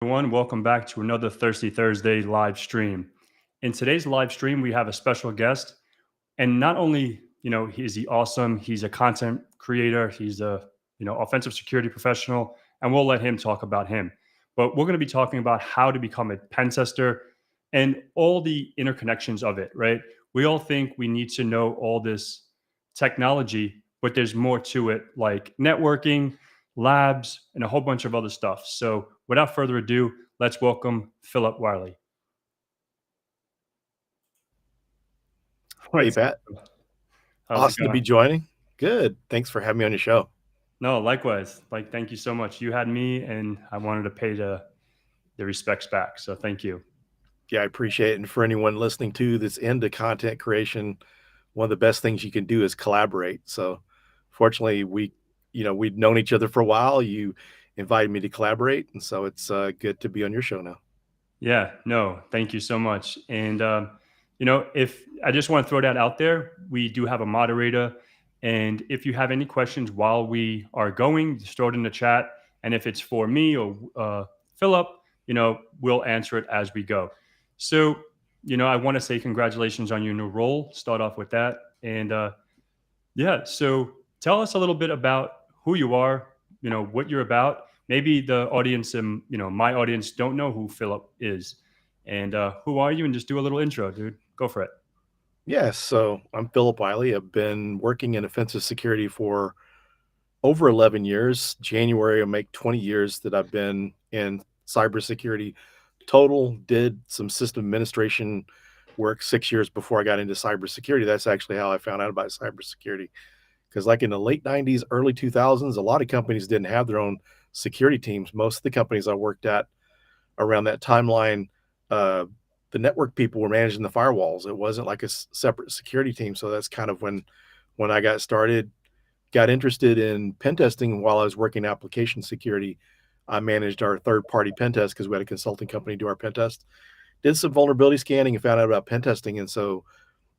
Everyone, welcome back to another Thirsty Thursday live stream. In today's live stream, we have a special guest, and not only is he awesome, he's a content creator, he's a offensive security professional, and we'll let him talk about him. But we're going to be talking about how to become a pen tester and all the interconnections of it. Right? We all think we need to know all this technology, but there's more to it, like networking, labs, and a whole bunch of other stuff. So, without further ado, let's welcome Phillip Wylie. Hey, What's up? Pat. How's it Awesome to be going? joining. Good. Thanks for having me on your show. No, likewise. Like, thank you so much. You had me, and I wanted to pay the respects back. So, thank you. Yeah, I appreciate it. And for anyone listening to that's into content creation, one of the best things you can do is collaborate. So, fortunately, we'd known each other for a while. You invited me to collaborate, and so it's good to be on your show now. Yeah, no, thank you so much. And if I just want to throw that out there, we do have a moderator, and if you have any questions while we are going, just throw it in the chat. And if it's for me or Philip, we'll answer it as we go. So, I want to say congratulations on your new role. Start off with that, and yeah. So tell us a little bit about who you are, what you're about. Maybe the audience and, my audience don't know who Philip is. And who are you? And just do a little intro, dude. Go for it. Yeah, so I'm Phillip Wylie. I've been working in offensive security for over 11 years. January will make 20 years that I've been in cybersecurity total. Did some system administration work 6 years before I got into cybersecurity. That's actually how I found out about cybersecurity. Because, like in the late 90s, early 2000s, a lot of companies didn't have their own security teams. Most of the companies I worked at around that timeline, uh, the network people were managing the firewalls. It wasn't like a separate security team. So that's kind of when I got started, got interested in pen testing while I was working application security. I managed our third party pen test because we had a consulting company do our pen test. Did some vulnerability scanning and found out about pen testing. And so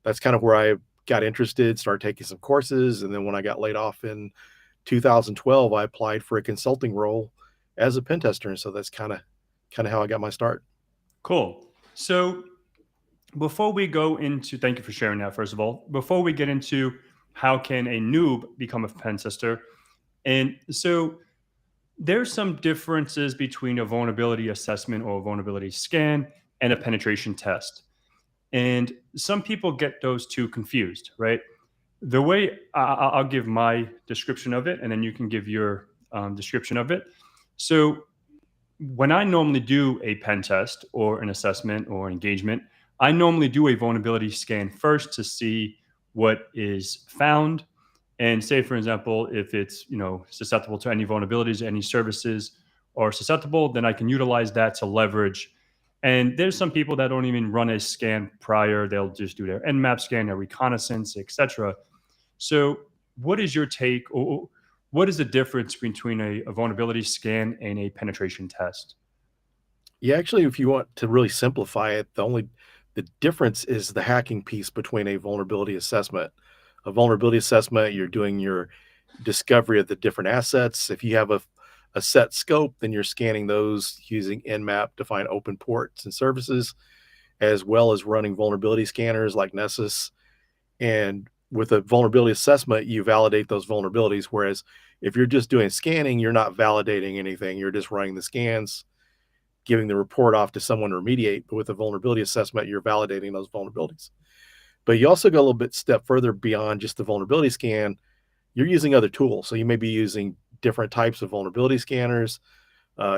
that's kind of where I got interested, started taking some courses. And then when I got laid off in 2012, I applied for a consulting role as a pen tester. And so that's kind of how I got my start. Cool. So before we go into, thank you for sharing that, first of all. Before we get into how can a noob become a pen tester, and so there's some differences between a vulnerability assessment or a vulnerability scan and a penetration test. And some people get those two confused, right? The way I'll give my description of it, and then you can give your description of it. So, when I normally do a pen test or an assessment or engagement, I normally do a vulnerability scan first to see what is found. And say, for example, if it's susceptible to any vulnerabilities, any services are susceptible, then I can utilize that to leverage. And there's some people that don't even run a scan prior; they'll just do their Nmap scan, their reconnaissance, etc. So, what is your take, or what is the difference between a vulnerability scan and a penetration test? Yeah, actually, if you want to really simplify it, the difference is the hacking piece between a vulnerability assessment. A vulnerability assessment, you're doing your discovery of the different assets. If you have a set scope, then you're scanning those using Nmap to find open ports and services, as well as running vulnerability scanners like Nessus. And with a vulnerability assessment, you validate those vulnerabilities. Whereas if you're just doing scanning, you're not validating anything. You're just running the scans, giving the report off to someone to remediate. But with a vulnerability assessment, you're validating those vulnerabilities. But you also go a little bit step further beyond just the vulnerability scan. You're using other tools. So you may be using different types of vulnerability scanners,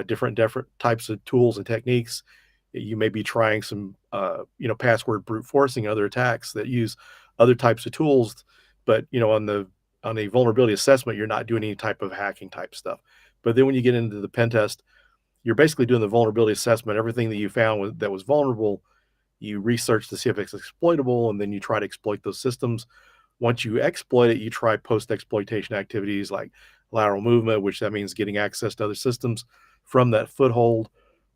different types of tools and techniques. You may be trying some, password brute forcing, other attacks that use other types of tools. But on a vulnerability assessment, you're not doing any type of hacking type stuff. But then when you get into the pen test, you're basically doing the vulnerability assessment. Everything that you found that was vulnerable, you research to see if it's exploitable, and then you try to exploit those systems. Once you exploit it, you try post exploitation activities like lateral movement, which that means getting access to other systems from that foothold,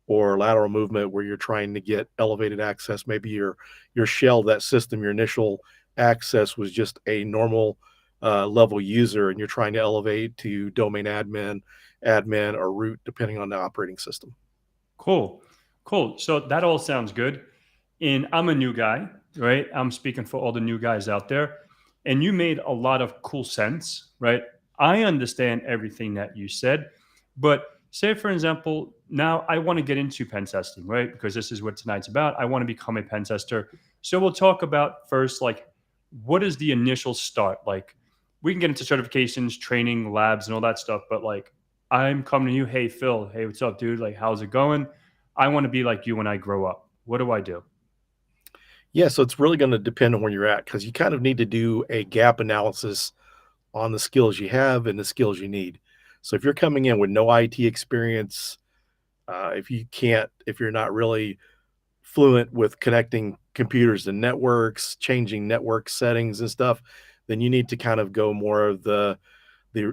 or lateral movement where you're trying to get elevated access. Maybe your shell, that system, your initial access was just a normal level user, and you're trying to elevate to domain admin, or root, depending on the operating system. Cool. Cool. So that all sounds good. And I'm a new guy, right? I'm speaking for all the new guys out there. And you made a lot of cool sense, right? I understand everything that you said. But say, for example, now I want to get into pen testing, right? Because this is what tonight's about. I want to become a pen tester. So we'll talk about first, like, what is the initial start? Like, we can get into certifications, training, labs, and all that stuff. But like, I'm coming to you, hey, Phil, hey, what's up, dude? Like, how's it going? I want to be like you when I grow up. What do I do? Yeah, so it's really going to depend on where you're at because you kind of need to do a gap analysis on the skills you have and the skills you need. So if you're coming in with no IT experience, if you're not really fluent with connecting computers and networks, changing network settings and stuff, then you need to kind of go more of the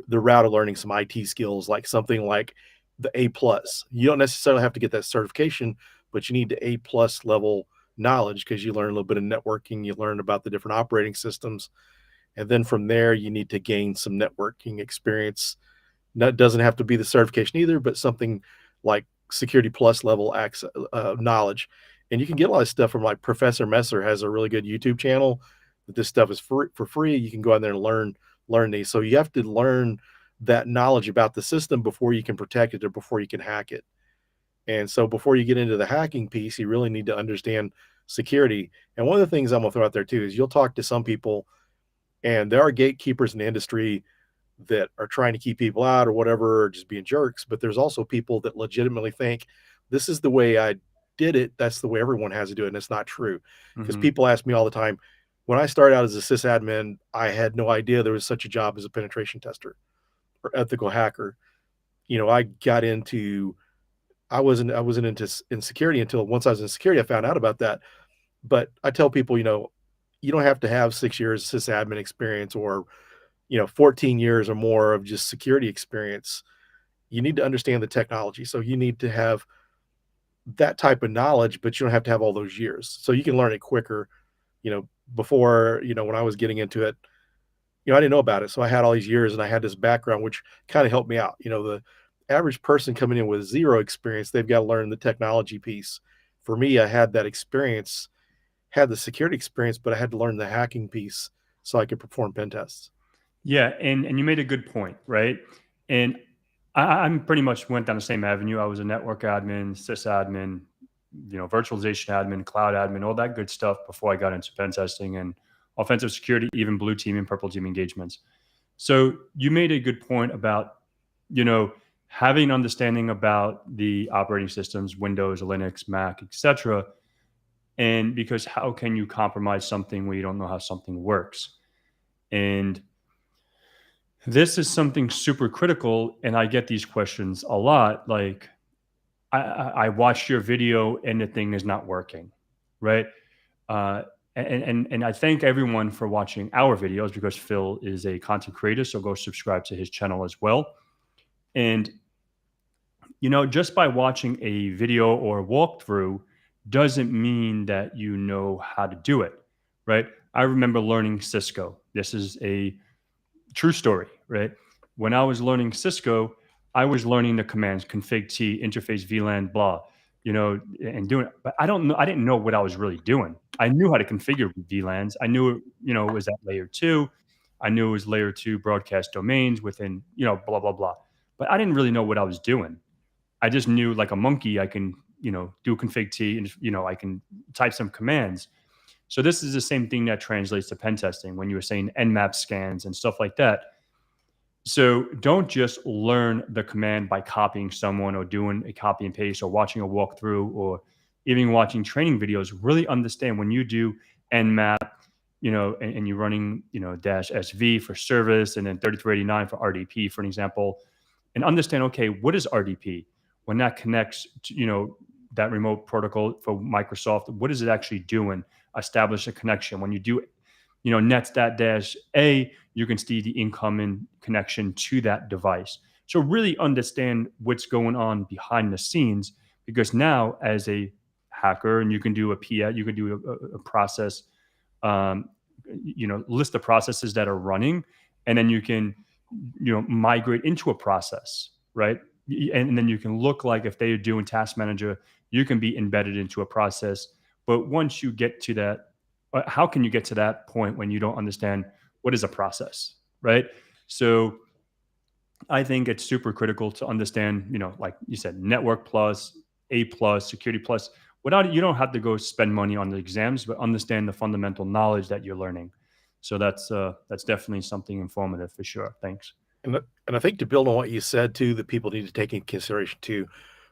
route of learning some IT skills, like something like the A plus. You don't necessarily have to get that certification, but you need the A plus level knowledge because you learn a little bit of networking, you learn about the different operating systems, and then from there you need to gain some networking experience. That doesn't have to be the certification either, but something like security plus level access, knowledge. And you can get a lot of stuff from like Professor Messer has a really good YouTube channel. That this stuff is for free. You can go out there and learn these. So you have to learn that knowledge about the system before you can protect it or before you can hack it. And so before you get into the hacking piece, you really need to understand security. And one of the things I'm gonna throw out there too is you'll talk to some people, and there are gatekeepers in the industry that are trying to keep people out or whatever, or just being jerks. But there's also people that legitimately think this is the way I did it. That's the way everyone has to do it. And it's not true. Because Hmm. people ask me all the time, when I started out as a sysadmin, I had no idea there was such a job as a penetration tester or ethical hacker. You know, I got into, I wasn't into in security until once I was in security, I found out about that. But I tell people, you don't have to have 6 years sysadmin experience or 14 years or more of just security experience. You need to understand the technology. So you need to have that type of knowledge, but you don't have to have all those years. So you can learn it quicker. Before, when I was getting into it, I didn't know about it. So I had all these years and I had this background, which kind of helped me out. The average person coming in with zero experience, they've got to learn the technology piece. For me, I had that experience, had the security experience, but I had to learn the hacking piece so I could perform pen tests. Yeah, and you made a good point, right? And I'm pretty much went down the same avenue. I was a network admin, sysadmin, virtualization admin, cloud admin, all that good stuff before I got into pen testing and offensive security, even blue team and purple team engagements. So you made a good point about, you know, having understanding about the operating systems, Windows, Linux, Mac, etc. And because how can you compromise something where you don't know how something works? And this is something super critical, and I get these questions a lot. Like, I watched your video and the thing is not working, right? Uh, and I thank everyone for watching our videos because Phil is a content creator, so go subscribe to his channel as well. And just by watching a video or a walkthrough doesn't mean that you know how to do it, right? I remember learning Cisco. This is a true story, right? When I was learning Cisco, I was learning the commands config T, interface VLAN, blah, and doing it. But I don't know, I didn't know what I was really doing. I knew how to configure VLANs. I knew, it was at layer two. I knew it was layer two broadcast domains within, blah, blah, blah. But I didn't really know what I was doing. I just knew like a monkey, I can, do config T and, I can type some commands. So this is the same thing that translates to pen testing when you were saying Nmap scans and stuff like that. So don't just learn the command by copying someone or doing a copy and paste or watching a walkthrough or even watching training videos. Really understand when you do Nmap, and you're running, dash SV for service and then 3389 for RDP, for an example, and understand, okay, what is RDP? When that connects to, that remote protocol for Microsoft, what is it actually doing? Establish a connection. When you do, netstat dash A, you can see the incoming connection to that device. So really understand what's going on behind the scenes, because now as a hacker, and you can do a PA, you can do a process, um, list the processes that are running, and then you can, migrate into a process, right? and then you can look like if they're doing task manager, you can be embedded into a process. But once you get to that, how can you get to that point when you don't understand what is a process, right? So I think it's super critical to understand, like you said, network plus, A plus, security plus. Without it, you don't have to go spend money on the exams, but understand the fundamental knowledge that you're learning. So that's definitely something informative for sure. Thanks. And I think to build on what you said too, that people need to take into consideration too,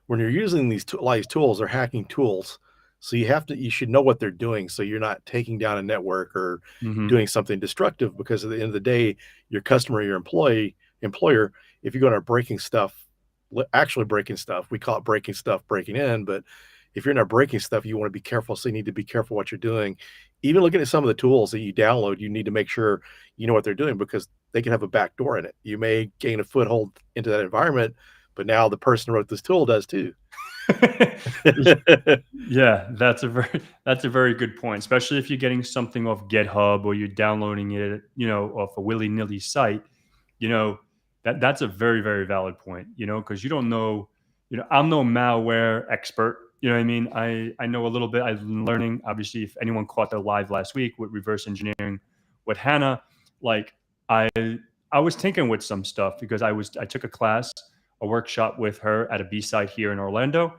when you're using a lot of these tools, they're hacking tools. So you should know what they're doing. So you're not taking down a network or Hmm. doing something destructive, because at the end of the day, your customer, your employer, if you're going to breaking stuff, actually breaking stuff, we call it breaking stuff, breaking in. But if you're not breaking stuff, you want to be careful. So you need to be careful what you're doing. Even looking at some of the tools that you download, you need to make sure you know what they're doing, because they can have a back door in it. You may gain a foothold into that environment, but now the person who wrote this tool does too. Yeah, that's a very good point, especially if you're getting something off GitHub or you're downloading it, off a willy-nilly site. You know, that's a very, very valid point, because you don't know, I'm no malware expert. You know what I mean? I know a little bit. I've been learning, obviously, if anyone caught the live last week with reverse engineering with Hannah, like I I was tinkering with some stuff because I took a class, a workshop with her at a B side here in Orlando,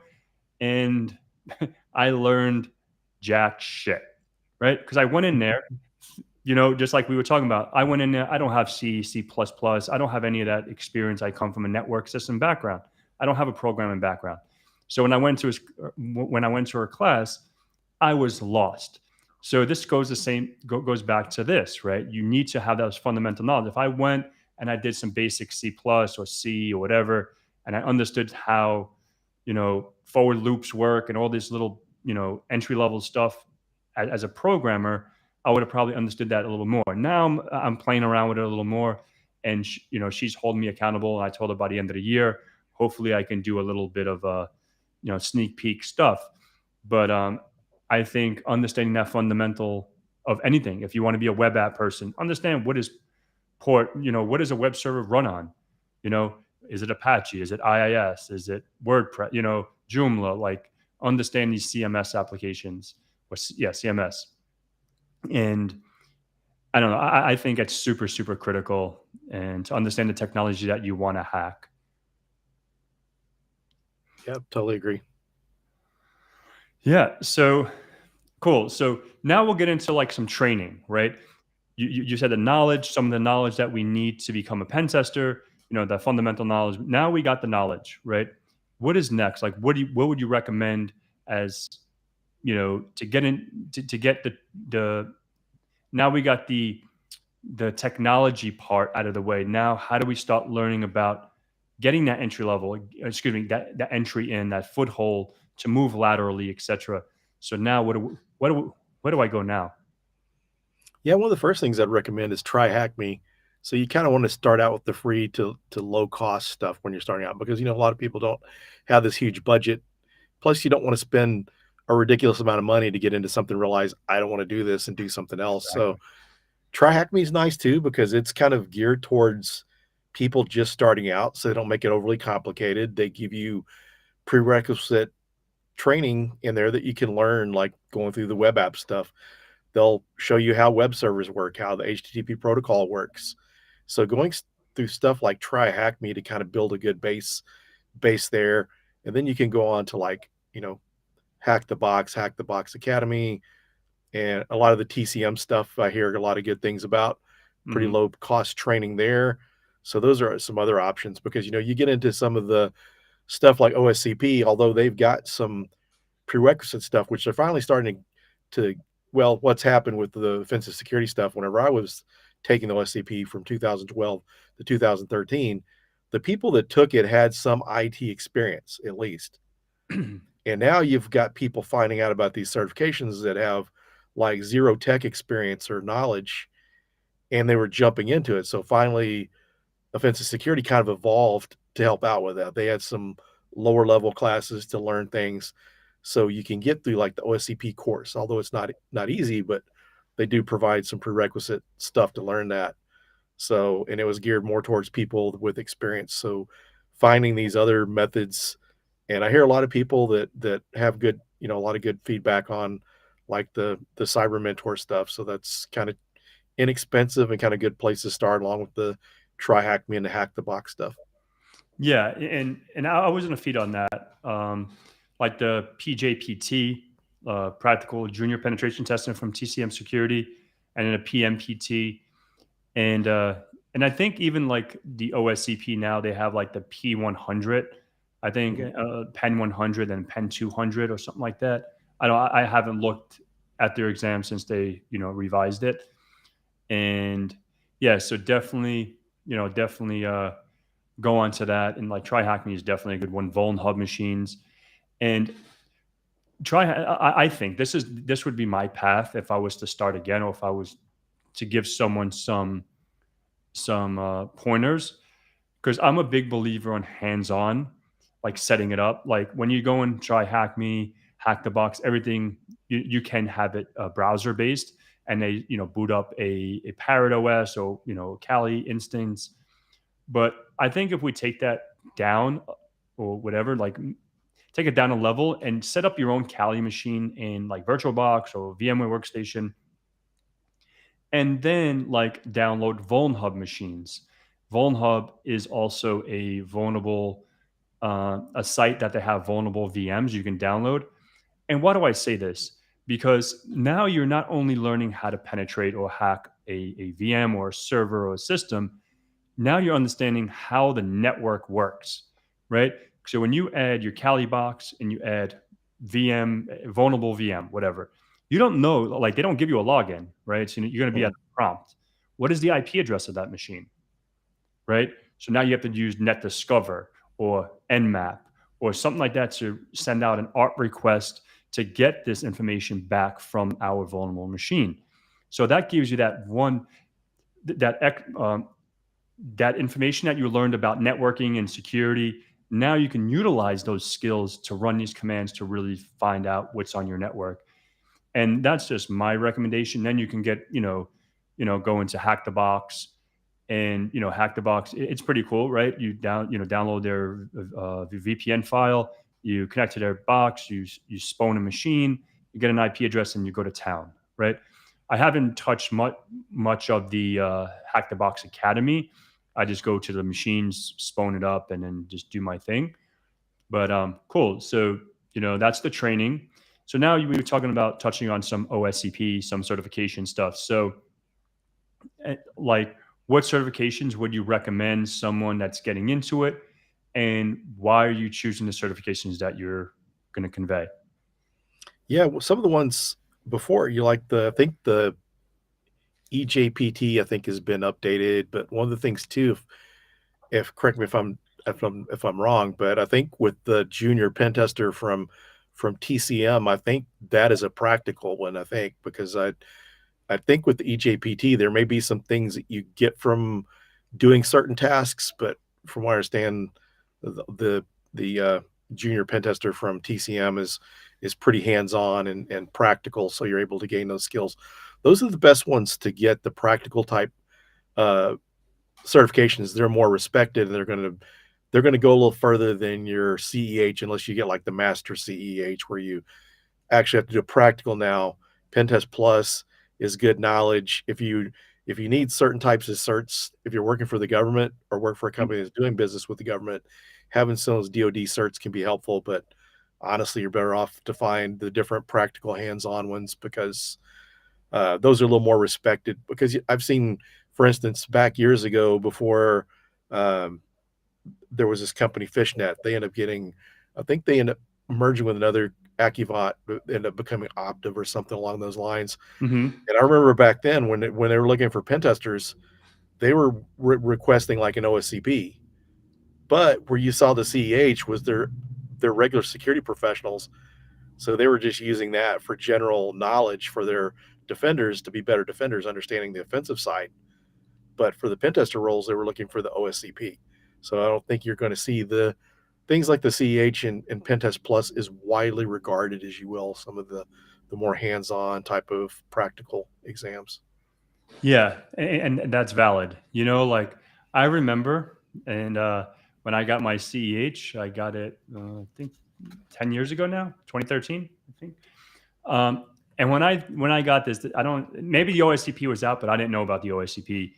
and I learned jack shit, right? Because I went in there, just like we were talking about. I went in there. I don't have C, C++. I don't have any of that experience. I come from a network system background. I don't have a programming background. So when I went to her class, I was lost. So this goes back to this, right? You need to have those fundamental knowledge. If I went and I did some basic C plus or C or whatever, and I understood how forward loops work and all this little entry level stuff as a programmer, I would have probably understood that a little more. Now I'm playing around with it a little more, and she's holding me accountable. I told her by the end of the year, hopefully I can do a little bit of sneak peek stuff. But I think understanding that fundamental of anything, if you want to be a web app person, understand what is port, what does a web server run on? You know, is it Apache? Is it IIS? Is it WordPress? Joomla, like understand these CMS applications or yeah, CMS. And I don't know. I think it's super, super critical and to understand the technology that you want to hack. Yeah, totally agree. Yeah. So cool. So now we'll get into like some training, right? You said some of the knowledge that we need to become a pen tester, the fundamental knowledge. Now we got the knowledge, right? What is next? Like, what would you recommend as, to get to get the, now we got the technology part out of the way. Now, how do we start learning about getting that entry level, excuse me, that entry in that foothold to move laterally, etc. So now where do I go now? Yeah, one of the first things I'd recommend is try Hack Me. So you kind of want to start out with the free to low cost stuff when you're starting out, because a lot of people don't have this huge budget. Plus, you don't want to spend a ridiculous amount of money to get into something, realize I don't want to do this and do something else. Exactly. So try Hack Me is nice too, because it's kind of geared towards people just starting out. So they don't make it overly complicated. They give you prerequisite training in there that you can learn, like going through the web app stuff. They'll show you how web servers work, how the HTTP protocol works. So going through stuff like try Hack Me to kind of build a good base there, and then you can go on to like Hack the Box Academy, and a lot of the TCM stuff. I hear a lot of good things about. Pretty Hmm. low cost training there. So those are some other options, because you get into some of the stuff like OSCP, although they've got some prerequisite stuff, which they're finally starting to well, what's happened with the offensive security stuff. Whenever I was taking the OSCP from 2012 to 2013, the people that took it had some IT experience at least. And now you've got people finding out about these certifications that have like zero tech experience or knowledge, and they were jumping into it. So finally, offensive security kind of evolved to help out with that. They had some lower level classes to learn things, so you can get through like the OSCP course, although it's not easy, but they do provide some prerequisite stuff to learn that. So, and it was geared more towards people with experience. So finding these other methods. And I hear a lot of people that have good, a lot of good feedback on like the cyber mentor stuff. So that's kind of inexpensive and kind of good place to start, along with the try hack me and the hack the box stuff. Yeah, and I was gonna feed on that. Like the PJPT, practical junior penetration testing from TCM Security, and then a PMPT, and uh, and I think even like the OSCP now they have like the P100. I think Mhm. Pen 100 and Pen 200 or something like that. I haven't looked at their exam since they revised it, and yeah, so definitely definitely go on to that, and like try hack me is definitely a good one. Vuln hub machines, and I think this would be my path if I was to start again, or if I was to give someone some pointers, because I'm a big believer on hands-on, like setting it up. Like when you go and try hack me, hack the box, everything you can have it browser based, and they boot up a Parrot OS or Kali instance. But I think if we take that down or whatever, like take it down a level and set up your own Kali machine in like VirtualBox or VMware Workstation, and then like download VulnHub machines. VulnHub is also a vulnerable a site that they have vulnerable VMs you can download. And why do I say this? Because now you're not only learning how to penetrate or hack a VM or a server or a system, now you're understanding how the network works, right? So when you add your Kali box and you add VM, vulnerable VM, whatever, you don't know, like they don't give you a login, right? So you're going to be at Mhm. the prompt. What is the IP address of that machine, right? So now you have to use NetDiscover or Nmap or something like that to send out an ARP request to get this information back from our vulnerable machine. So that gives you that one that that information that you learned about networking and security. Now you can utilize those skills to run these commands to really find out what's on your network. And that's just my recommendation. Then you can get go into hack the box, and hack the box. It's pretty cool, right? You download their VPN file, you connect to their box, you spawn a machine, you get an IP address, and you go to town, right? I haven't touched much of the hack the box academy. I just go to the machines, spawn it up, and then just do my thing. But cool. So that's the training. So now we were talking about touching on some OSCP, some certification stuff. So like, what certifications would you recommend someone that's getting into it, and why are you choosing the certifications that you're going to convey? Yeah, well, some of the ones before you like I think the EJPT I think has been updated, but one of the things too, if correct me if I'm wrong, but I think with the junior pen tester from TCM, I think that is a practical one. I think because I think with the EJPT there may be some things that you get from doing certain tasks, but from what I understand, the junior pen tester from TCM is pretty hands on and practical, so you're able to gain those skills. Those are the best ones to get the practical type uh, certifications. They're more respected, and they're gonna go a little further than your CEH, unless you get like the master CEH, where you actually have to do a practical now. Pentest Plus is good knowledge. If you need certain types of certs, if you're working for the government or work for a company that's doing business with the government, having some of those DoD certs can be helpful. But honestly, you're better off to find the different practical hands-on ones, because those are a little more respected. Because I've seen, for instance, back years ago before um, there was this company Fishnet. They end up getting, I think they end up merging with another Accuvant, end up becoming Optiv or something along those lines. Mm-hmm. And I remember back then when they were looking for pen testers, they were requesting like an OSCP, but where you saw the CEH was their regular security professionals, so they were just using that for general knowledge for their defenders to be better defenders, understanding the offensive side. But for the pen tester roles, they were looking for the OSCP. So I don't think you're going to see the things like the CEH and Pentest Plus is widely regarded, as you will, some of the more hands-on type of practical exams. Yeah, and that's valid. Like I remember, and when I got my CEH, I got it, I think 10 years ago now, 2013, I think. And when I got this, I don't, maybe the OSCP was out, but I didn't know about the OSCP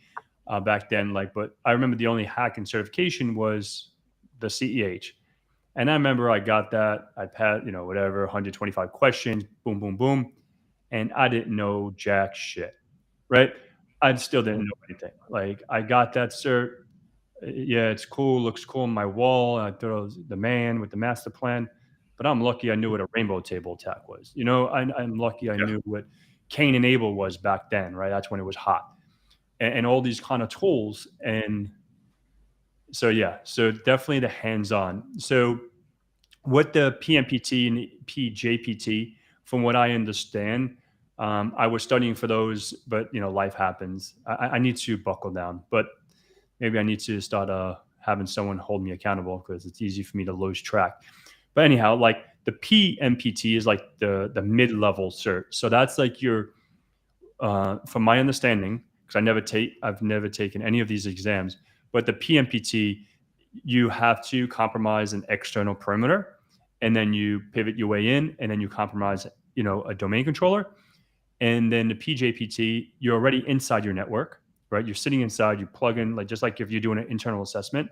back then. Like, but I remember the only hacking certification was the CEH. And I remember I got that. I passed, whatever, 125 questions, boom, boom, boom. And I didn't know jack shit, right? I still didn't know anything. Like, I got that cert. Yeah, it's cool, looks cool on my wall. I thought I was the man with the master plan. But I'm lucky I knew what a rainbow table attack was. I'm lucky I Yeah. knew what Cain and Abel was back then, right? That's when it was hot. And all these kind of tools. And so, yeah, so definitely the hands on. So, what the PMPT and the PJPT, from what I understand, I was studying for those, but life happens. I need to buckle down, but maybe I need to start having someone hold me accountable because it's easy for me to lose track. But anyhow, like the PMPT is like the mid level cert, so that's like your, from my understanding, because I've never taken any of these exams, but the PMPT, you have to compromise an external perimeter, and then you pivot your way in, and then you compromise, a domain controller, and then the PJPT, you're already inside your network, right? You're sitting inside, you plug in, like just like if you're doing an internal assessment,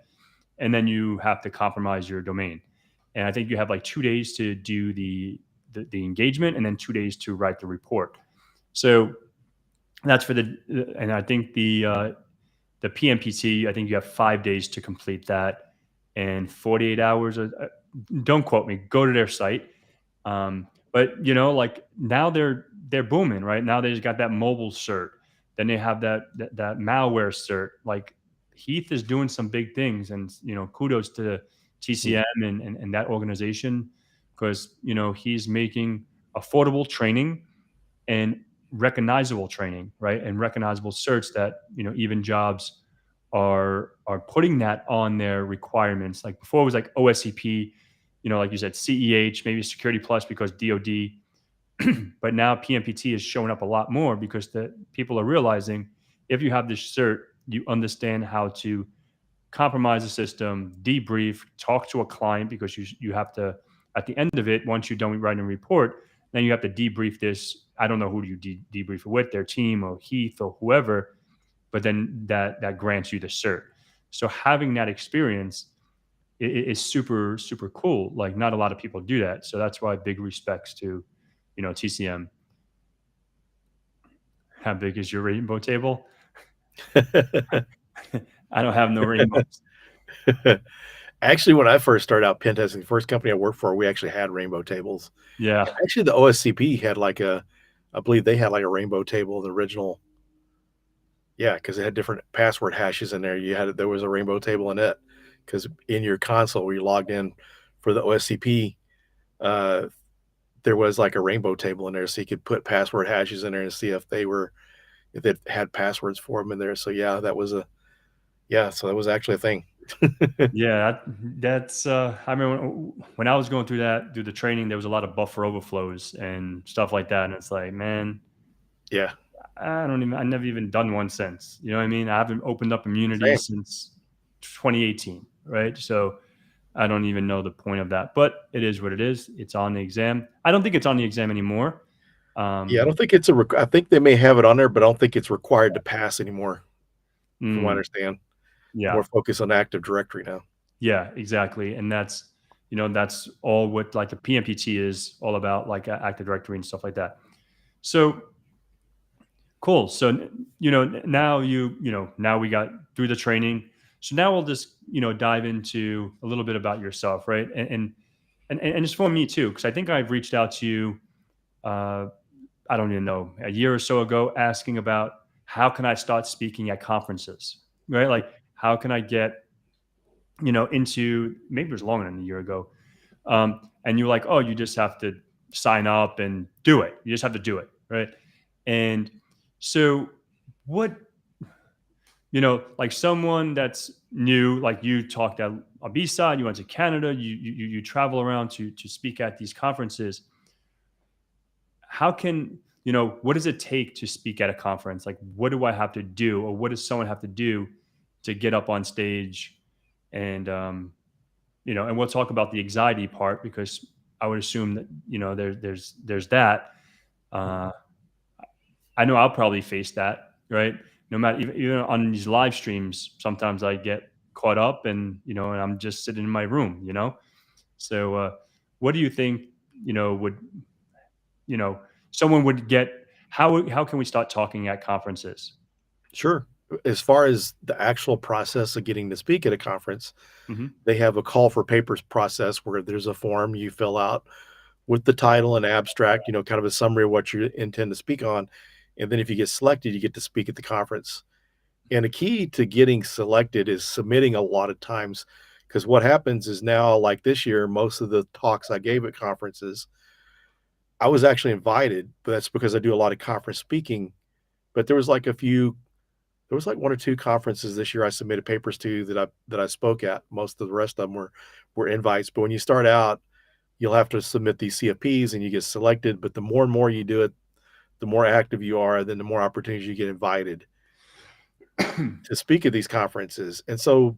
and then you have to compromise your domain. And I think you have like 2 days to do the engagement, and then 2 days to write the report. So that's for and I think the PMPT, I think you have 5 days to complete that, and 48 hours. Don't quote me. Go to their site. But like now they're booming, right? Now they just got that mobile cert. Then they have that malware cert. Like Heath is doing some big things, and kudos to Mhm. TCM and that organization, because he's making affordable training and recognizable training, right? And recognizable certs that even jobs are putting that on their requirements. Like before, it was like OSCP, like you said, CEH, maybe Security Plus because DoD. But now PMPT is showing up a lot more because the people are realizing if you have this cert, you understand how to compromise the system, debrief, talk to a client, because you have to, at the end of it, once you're done writing a report, then you have to debrief this. I don't know who you debrief it with, their team or Heath or whoever, but then that grants you the cert. So having that experience is super super cool. Like not a lot of people do that, so that's why big respects to TCM. How big is your rainbow table? I don't have no rainbows. Actually, when I first started out pen testing, the first company I worked for, we actually had rainbow tables. Yeah, And actually, the OSCP had I believe they had like a rainbow table, the original. Yeah, because it had different password hashes in there. There was a rainbow table in it because in your console where you logged in for the OSCP, uh, there was like a rainbow table in there, so you could put password hashes in there and see if they had passwords for them in there. So so that was actually a thing. yeah, that's. I remember when I was going through the training, there was a lot of buffer overflows and stuff like that, and it's like, man, Yeah, I never even done one since. You know what I mean? I haven't opened up immunity same. since 2018, right? So I don't even know the point of that, but it is what it is. It's on the exam. I don't think it's on the exam anymore. Yeah, I Um, don't think I think they may have it on there, but I don't think it's required to pass anymore, from what I mm, understand. yeah, More focus on Active Directory now. yeah, exactly, and that's all what like the PMPT is all about, like Active Directory and stuff like that. So cool. So now now we got through the training. So now we'll just dive into a little bit about yourself, right? And just for me too, because I think I've reached out to you. Uh, I don't even know, a year or so ago, asking about how can I start speaking at conferences, right? Like how can I get into, maybe it was longer than a year ago, and you're like, oh, you just have to sign up and do it. You just have to do it, right? And so, what like someone that's new, like you talked at a B side, you went to Canada, you travel around to speak at these conferences. How can what does it take to speak at a conference? Like, what do I have to do, or what does someone have to do to get up on stage and and we'll talk about the anxiety part because I would assume that there's that. Uh, I know I'll probably face that, right? No matter even on these live streams, sometimes I get caught up, and I'm just sitting in my room. So, what do you think? Would you know someone would get? How can we start talking at conferences? Sure. As far as the actual process of getting to speak at a conference, Hmm. they have a call for papers process where there's a form you fill out with the title and abstract, kind of a summary of what you intend to speak on. And then if you get selected, you get to speak at the conference. And a key to getting selected is submitting a lot of times. Because what happens is now, like this year, most of the talks I gave at conferences, I was actually invited, but that's because I do a lot of conference speaking. But there was like one or two conferences this year I submitted papers to that I spoke at. Most of the rest of them were invites. But when you start out, you'll have to submit these CFPs and you get selected. But the more and more you do it, the more active you are, then the more opportunities you get invited to speak at these conferences. And so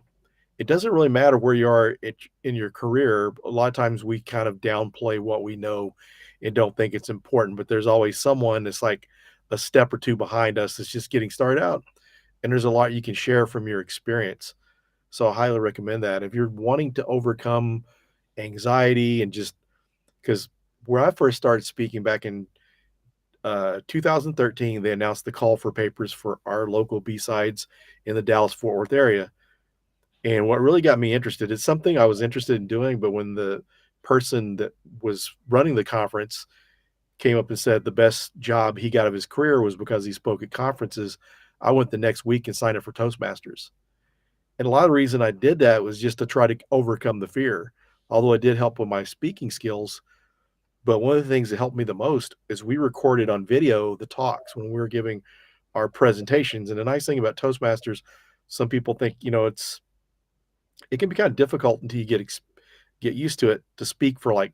it doesn't really matter where you are in your career. A lot of times we kind of downplay what we know and don't think it's important, but there's always someone that's like a step or two behind us that's just getting started out. And there's a lot you can share from your experience. So I highly recommend that. If you're wanting to overcome anxiety and just because where I first started speaking back in 2013, they announced the call for papers for our local B-sides in the Dallas Fort Worth area. And what really got me interested, it's something I was interested in doing, but when the person that was running the conference came up and said the best job he got of his career was because he spoke at conferences, I went the next week and signed up for Toastmasters. And a lot of the reason I did that was just to try to overcome the fear. Although it did help with my speaking skills, but one of the things that helped me the most is we recorded on video the talks when we were giving our presentations. And the nice thing about Toastmasters, some people think, it can be kind of difficult until you get used to it to speak for like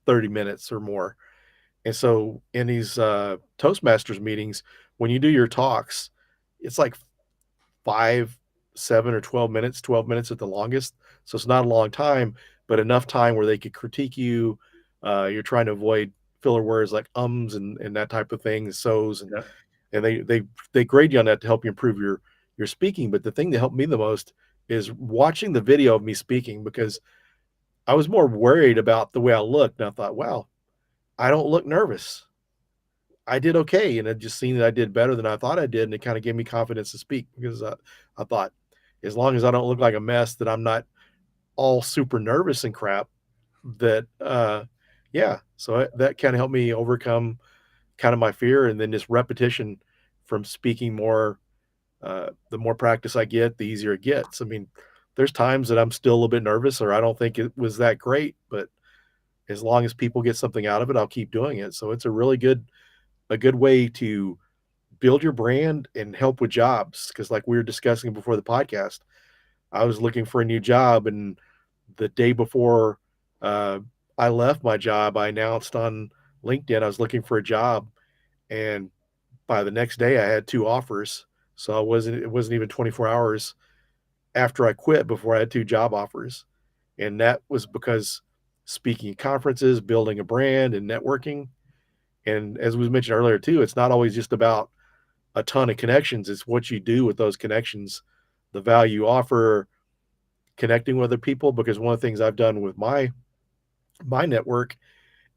30 minutes or more. And so in these Toastmasters meetings, when you do your talks, it's like 5, 7 or 12 minutes, 12 minutes at the longest. So it's not a long time, but enough time where they could critique you. You're trying to avoid filler words like and that type of thing, so's, and Yeah. and they grade you on that to help you improve your speaking. But the thing that helped me the most is watching the video of me speaking because I was more worried about the way I looked. And I thought, wow, I don't look nervous. I did okay. And it just seen that I did better than I thought I did. And it kind of gave me confidence to speak because I thought, as long as I don't look like a mess, that I'm not all super nervous and crap, that, yeah. So that kind of helped me overcome kind of my fear. And then just repetition from speaking more, the more practice I get, the easier it gets. I mean, there's times that I'm still a little bit nervous or I don't think it was that great, but as long as people get something out of it, I'll keep doing it. So it's a good way to build your brand and help with jobs. Cause like we were discussing before the podcast, I was looking for a new job. And the day before uh, I left my job, I announced on LinkedIn I was looking for a job. And by the next day I had two offers. So it wasn't even 24 hours after I quit before I had two job offers. And that was because speaking at conferences, building a brand and networking. And as was mentioned earlier too, it's not always just about a ton of connections. It's what you do with those connections, the value you offer, connecting with other people. Because one of the things I've done with my network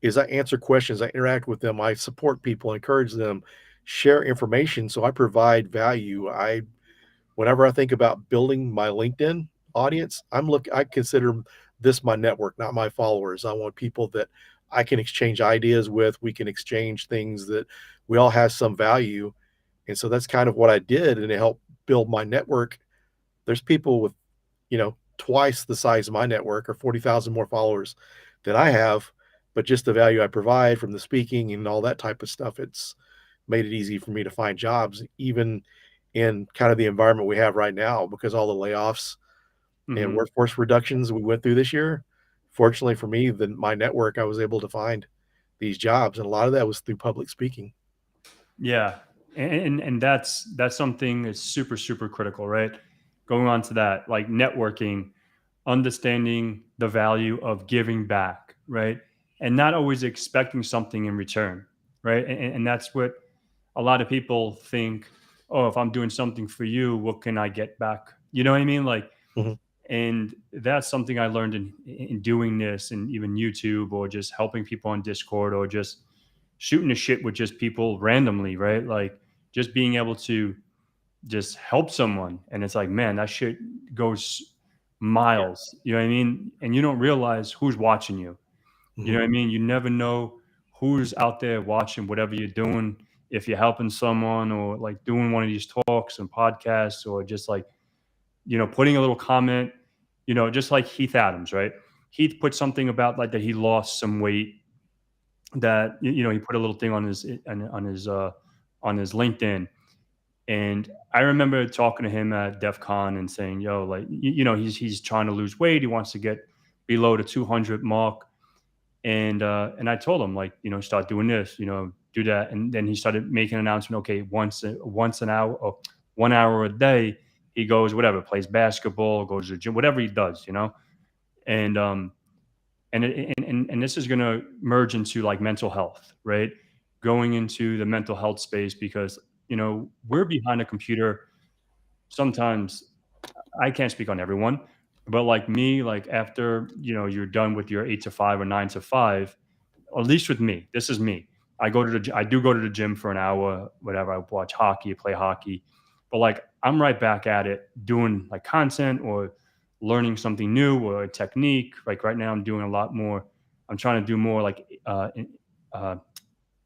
is I answer questions, I interact with them, I support people, encourage them, share information. So I provide value. Whenever I think about building my LinkedIn audience, I consider this my network, not my followers. I want people that I can exchange ideas with. We can exchange things that we all have some value. And so that's kind of what I did. And it helped build my network. There's people with, twice the size of my network or 40,000 more followers than I have. But just the value I provide from the speaking and all that type of stuff, it's made it easy for me to find jobs, even in kind of the environment we have right now, because all the layoffs and Hmm. workforce reductions we went through this year. Fortunately for me, my network, I was able to find these jobs, and a lot of that was through public speaking. Yeah, and that's something that's super critical, right? Going on to that, like networking. understanding the value of giving back, right? And not always expecting something in return, right? And that's what a lot of people think, oh, if I'm doing something for you, what can I get back? You know what I mean? Like, Mhm. and that's something I learned in doing this and even YouTube or just helping people on Discord or just shooting the shit with just people randomly, right? Like just being able to just help someone. And it's like, man, that shit goes Yeah. miles. You know what I mean? And you don't realize who's watching you. You know Mhm. what I mean? You never know who's out there watching whatever you're doing. If you're helping someone or like doing one of these talks and podcasts or just like, putting a little comment, just like Heath Adams, right? Heath put something about like that he lost some weight that, he put a little thing on his LinkedIn. And I remember talking to him at DEF CON and saying, yo, like, he's trying to lose weight. He wants to get below the 200 mark. And I told him, like, start doing this, do that. And then he started making an announcement. Okay, once an hour or 1 hour a day, he goes whatever, plays basketball, goes to the gym, whatever he does, And and this is going to merge into like mental health, right? Going into the mental health space because we're behind a computer sometimes. I can't speak on everyone, but like me, like after you're done with your 8 to 5 or 9 to 5, or at least with me, this is me. I do go to the gym for an hour, whatever. I watch hockey, play hockey, but like I'm right back at it doing like content or learning something new or a technique. Like right now, I'm doing a lot more. I'm trying to do more like uh,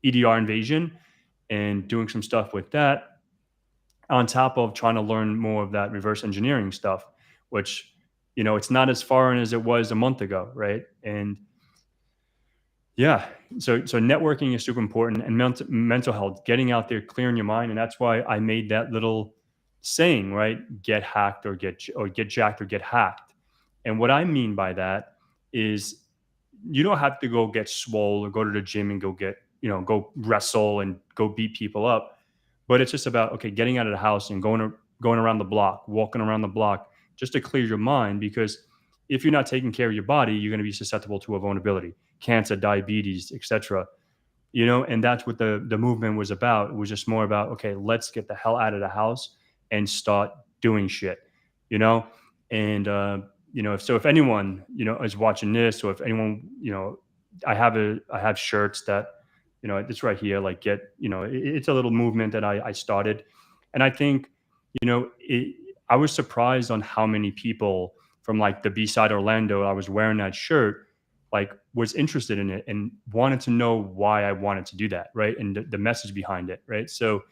EDR invasion and doing some stuff with that on top of trying to learn more of that reverse engineering stuff, which it's not as foreign as it was a month ago, right? And yeah, so networking is super important, and mental health, getting out there, clearing your mind, and that's why I made that little saying, right? Get hacked or get jacked or get hacked. And what I mean by that is you don't have to go get swole or go to the gym and go go wrestle and go beat people up. But it's just about, okay, getting out of the house and going around the block, walking around the block just to clear your mind. Because if you're not taking care of your body, you're going to be susceptible to a vulnerability, cancer, diabetes, etc. And that's what the movement was about. It was just more about, okay, let's get the hell out of the house and start doing shit, you know? And if anyone, is watching this, or if anyone, I have shirts that, it's right here, like it's a little movement that I started. And I think, I was surprised on how many people from like the B-side Orlando, I was wearing that shirt, like was interested in it and wanted to know why I wanted to do that, right? And the message behind it, right? So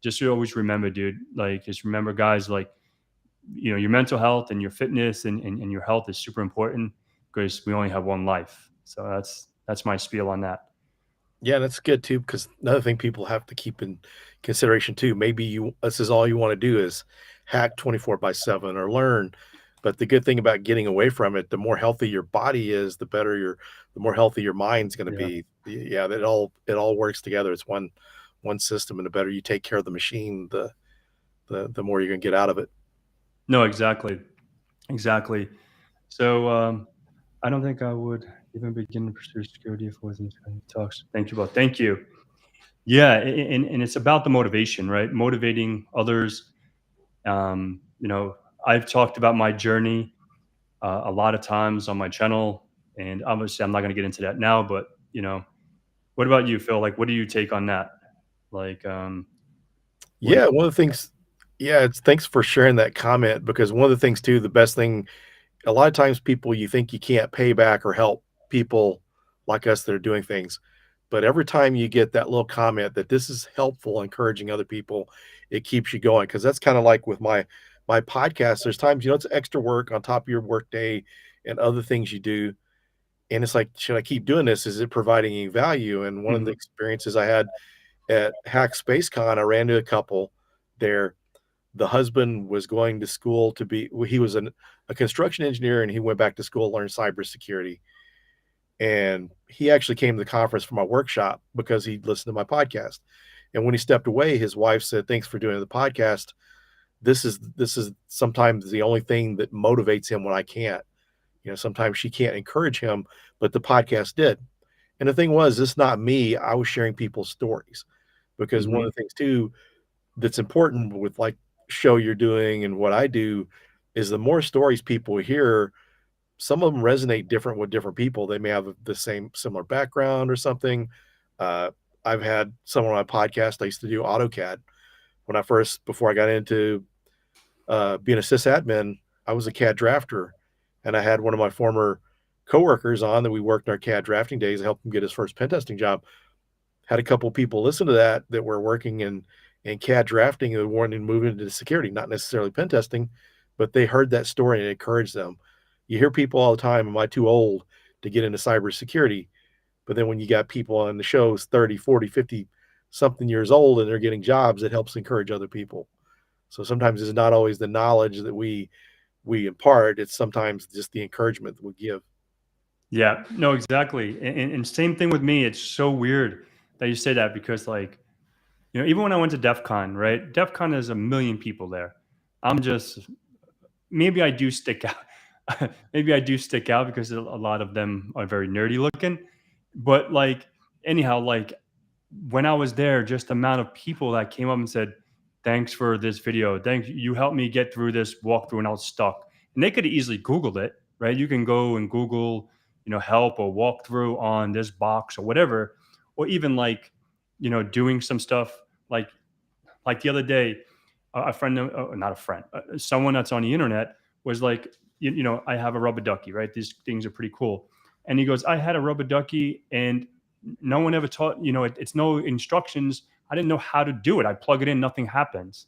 just to always remember, dude, like just remember, guys, like your mental health and your fitness and your health is super important because we only have one life. So that's my spiel on that. Yeah, that's good too, because another thing people have to keep in consideration too, maybe this is all you wanna do is hack 24/7 or learn, but the good thing about getting away from it, the more healthy your body is, the more healthy your mind's gonna Yeah. be. Yeah, it all works together. It's one system, and the better you take care of the machine, the more you're gonna get out of it. No, exactly. Exactly. So I don't think I would even begin to pursue security if it wasn't training talks. Thank you both. Thank you. Yeah, and it's about the motivation, right? Motivating others. I've talked about my journey a lot of times on my channel, and obviously, I'm not going to get into that now. But what about you, Phil? Like, what do you take on that? Like, what? Yeah, one of the things yeah, it's thanks for sharing that comment because one of the things too, the best thing a lot of times people you think you can't pay back or help people like us that are doing things. But every time you get that little comment that this is helpful, encouraging other people, it keeps you going. Cause that's kind of like with my podcast. There's times, it's extra work on top of your work day and other things you do. And it's like, should I keep doing this? Is it providing any value? And one of the Mhm. experiences I had at Hack Space Con, I ran into a couple there. The husband was going to school to be he was a construction engineer, and he went back to school to learn cybersecurity. And he actually came to the conference for my workshop because he listened to my podcast. And when he stepped away, his wife said, "Thanks for doing the podcast. This is sometimes the only thing that motivates him when I can't." Sometimes she can't encourage him, but the podcast did. And the thing was, it's not me. I was sharing people's stories because one Hmm. of the things too that's important with like show you're doing and what I do is the more stories people hear, some of them resonate different with different people. They may have the same similar background or something. Uh, I've had someone on my podcast. I used to do AutoCAD when I first before I got into being a sysadmin. I was a CAD drafter, and I had one of my former coworkers on that we worked in our CAD drafting days. I helped him get his first pen testing job. Had a couple people listen to that were working in CAD drafting and wanting to move into security, not necessarily pen testing, but they heard that story and it encouraged them. You hear people all the time, am I too old to get into cybersecurity? But then when you got people on the shows 30, 40, 50 something years old and they're getting jobs, it helps encourage other people. So sometimes it's not always the knowledge that we impart, it's sometimes just the encouragement that we give. Yeah, no, exactly. And same thing with me. It's so weird that you say that because, like, even when I went to DEF CON, right? DEF CON is a million people there. I'm just, maybe I do stick out. Maybe I do stick out because a lot of them are very nerdy looking. But, like, anyhow, like, when I was there, just the amount of people that came up and said, "Thanks for this video. Thanks, you helped me get through this walkthrough, and I was stuck." And they could have easily Googled it, right? You can go and Google, help or walkthrough on this box or whatever, or even like, doing some stuff like the other day, a friend, not a friend, someone that's on the internet was like, I have a rubber ducky, right? These things are pretty cool. And he goes, I had a rubber ducky and no one ever taught, it's no instructions. I didn't know how to do it. I plug it in, nothing happens.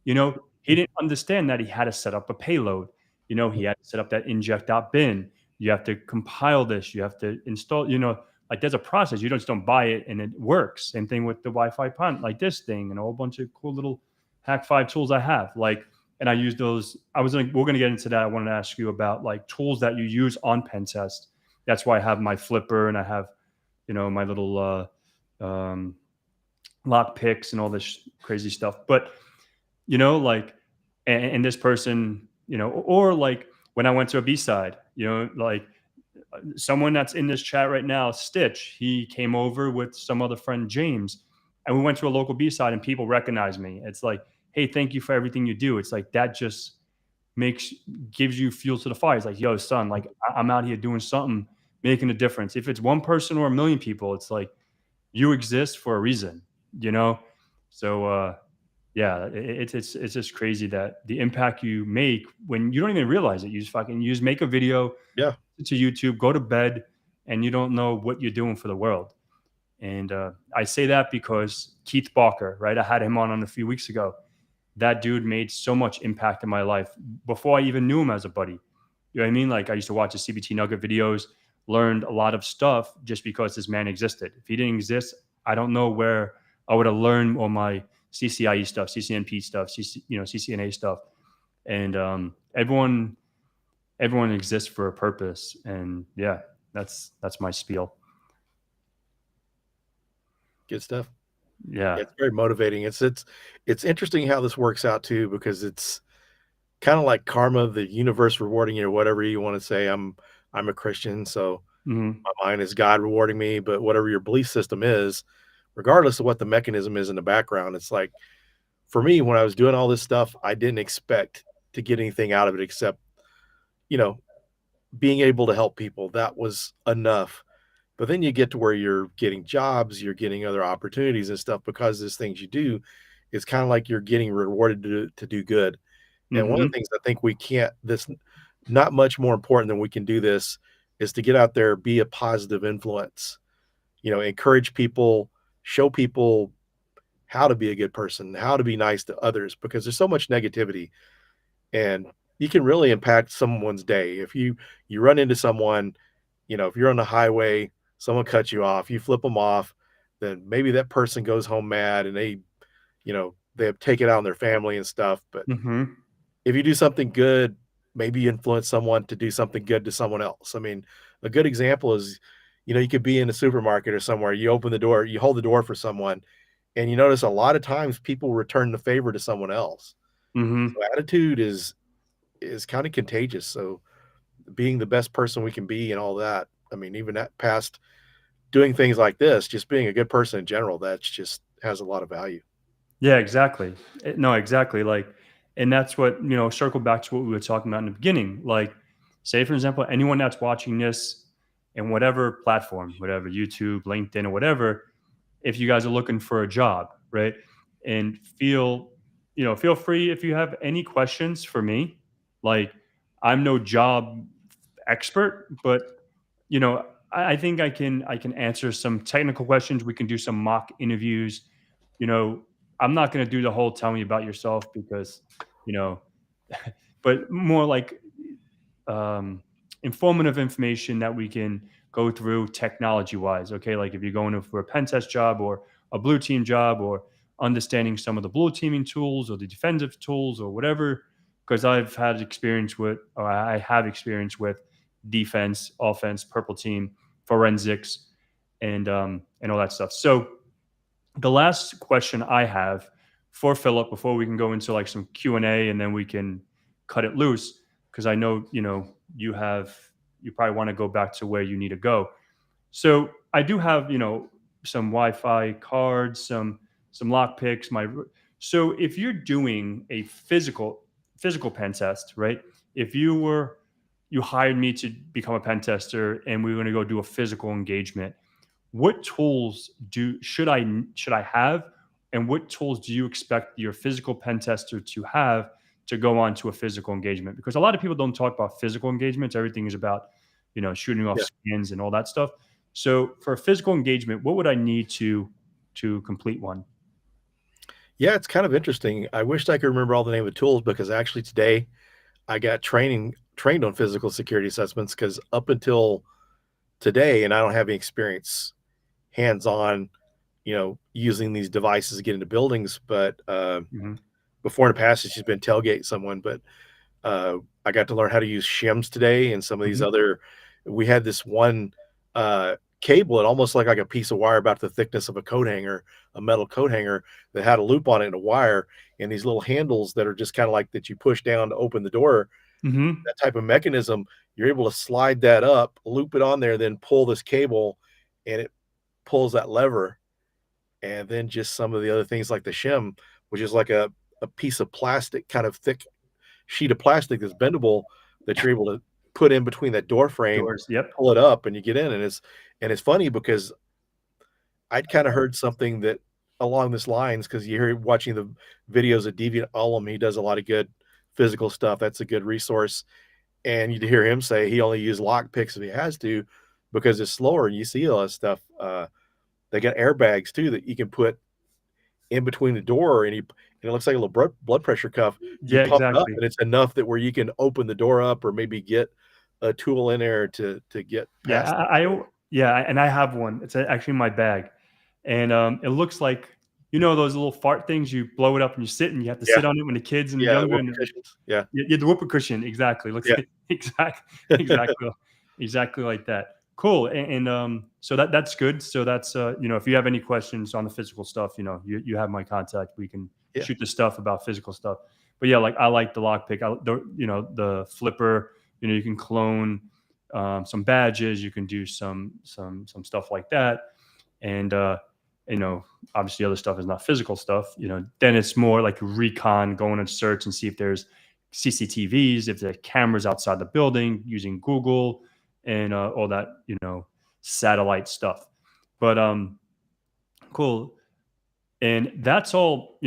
He didn't understand that he had to set up a payload. He had to set up that inject.bin. You have to compile this. You have to install, like there's a process. You just don't buy it and it works. Same thing with the Wi-Fi punt, like this thing and a whole bunch of cool little hack 5 tools I have. Like, and I use those. We're going to get into that. I wanted to ask you about like tools that you use on pen test. That's why I have my flipper and I have, my little lock picks and all this crazy stuff. But like, and this person, or like when I went to a B-side, like someone that's in this chat right now, Stitch, he came over with some other friend, James, and we went to a local B-side and people recognize me. It's like, hey, thank you for everything you do. It's like that just makes gives you fuel to the fire. It's like, yo, son, like I'm out here doing something, making a difference. If it's one person or a million people, it's like you exist for a reason, you know? So yeah, it's just crazy that the impact you make when you don't even realize it. You just make a video Yeah. to YouTube, go to bed, and you don't know what you're doing for the world. And I say that because Keith Barker, right? I had him on a few weeks ago. That dude made so much impact in my life before I even knew him as a buddy. You know what I mean? Like I used to watch his CBT Nugget videos, learned a lot of stuff just because this man existed. If he didn't exist, I don't know where I would have learned all my CCIE stuff, CCNP stuff, CCNA stuff. And everyone exists for a purpose. And yeah, that's my spiel. Good stuff. Yeah. Yeah, it's very motivating. It's interesting how this works out too, because it's kind of like karma, the universe rewarding you, or whatever you want to say. I'm a Christian, so Hmm. my mind is God rewarding me. But whatever your belief system is, regardless of what the mechanism is in the background, it's like for me when I was doing all this stuff, I didn't expect to get anything out of it except you know being able to help people. That was enough. But then you get to where you're getting jobs, you're getting other opportunities and stuff because there's things you do. It's kind of like you're getting rewarded to do good. And one of the Hmm. things I think we can't, this not much more important than we can do this is to get out there, be a positive influence, encourage people, show people how to be a good person, how to be nice to others, because there's so much negativity and you can really impact someone's day. If you run into someone, if you're on the highway, someone cuts you off, you flip them off, then maybe that person goes home mad and they have taken out on their family and stuff. But Hmm. if you do something good, maybe you influence someone to do something good to someone else. I mean, a good example is, you could be in a supermarket or somewhere, you open the door, you hold the door for someone, and you notice a lot of times people return the favor to someone else. Hmm. So attitude is kind of contagious. So being the best person we can be and all that. I mean, even at past doing things like this, just being a good person in general, that's just has a lot of value. Yeah, exactly. No, exactly. Like, and that's what, circle back to what we were talking about in the beginning. Like, say, for example, anyone that's watching this in whatever platform, whatever, YouTube, LinkedIn, or whatever, if you guys are looking for a job, right? And feel free if you have any questions for me. Like, I'm no job expert, but I think I can answer some technical questions. We can do some mock interviews. You know, I'm not going to do the whole tell me about yourself because, you know, but more like um, informative information that we can go through technology wise. Okay, like if you're going for a pen test job or a blue team job or understanding some of the blue teaming tools or the defensive tools or whatever. Because I've had experience with, or I have experience with defense, offense, purple team, forensics, and all that stuff. So the last question I have for Philip before we can go into like some Q&A and then we can cut it loose because I know, you probably want to go back to where you need to go. So I do have, some Wi-Fi cards, some lock picks, so if you're doing a physical pen test, right? If you hired me to become a pen tester and we were going to go do a physical engagement, what tools should I have, and what tools do you expect your physical pen tester to have to go on to a physical engagement? Because a lot of people don't talk about physical engagements. Everything is about shooting off Yeah. skins and all that stuff. So for a physical engagement, what would I need to complete one? Yeah, it's kind of interesting. I wished I could remember all the name of the tools because actually today I got trained on physical security assessments because up until today, and I don't have any experience hands-on, using these devices to get into buildings, but Hmm. before in the past it's just been tailgate someone, but I got to learn how to use shims today and some of these Hmm. other. We had this one cable, it almost like a piece of wire about the thickness of a coat hanger, a metal coat hanger that had a loop on it and a wire, and these little handles that are just kind of like that you push down to open the door. Hmm. That type of mechanism, you're able to slide that up, loop it on there, then pull this cable, and it pulls that lever. And then just some of the other things like the shim, which is like a piece of plastic, kind of thick sheet of plastic that's bendable that you're able to put in between that door frame, Doors. Yep. pull it up, and you get in. And it's funny because I'd kind of heard something that along this lines because you hear watching the videos of Deviant Ollam, he does a lot of good physical stuff. That's a good resource. And you hear him say he only uses lock picks if he has to because it's slower. And you see all that stuff. They got airbags too that you can put in between the door, and it looks like a little blood pressure cuff. You Yeah, pump it up, exactly. and it's enough that where you can open the door up or maybe get a tool in there to get Yeah, past that door. yeah, and I have one. It's actually in my bag, and it looks like those little fart things. You blow it up and you sit, and you have to Yeah, sit on it when the kids and yeah, the younger, whoopee and cushions. Yeah, yeah, the whoopee cushion. Exactly, looks yeah. like exactly, exactly like that. Cool, and so that's good. So that's if you have any questions on the physical stuff, you have my contact. We can Yeah, shoot the stuff about physical stuff. But yeah, like I like the lockpick. The flipper. You can clone some badges. You can do some stuff like that, and you know, obviously other stuff is not physical stuff. Then it's more like recon, going and search and see if there's CCTVs, if there are cameras outside the building, using Google and all that, satellite stuff. But cool. And that's all,